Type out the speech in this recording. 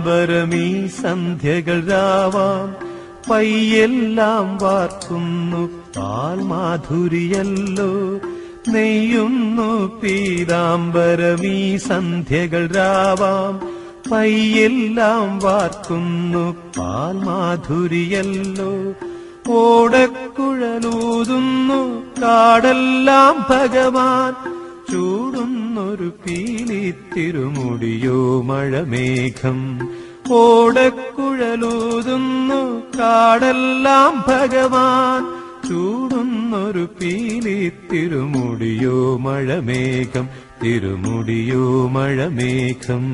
പീതാംബരമീ സന്ധ്യകൾ രാവാം പയ്യെല്ലാം വാർക്കുന്നു പാൽമാധുരിയല്ലോ നെയ്യുന്നു പീതാംബരമീ സന്ധ്യകൾ രാവാം പയ്യെല്ലാം വാർക്കുന്നു പാൽമാധുരിയല്ലോ ഓടക്കുഴലൂതുന്നു കാടെല്ലാം ഭഗവാൻ ചൂടുന്നൊരു പീലിത്തിരുമുടിയോ മഴമേഘം ഓടക്കുഴലൂതുന്നു കാടെല്ലാം ഭഗവാൻ ചൂടുന്നൊരു പീലിത്തിരുമുടിയോ മഴമേഘം തിരുമുടിയോ മഴമേഘം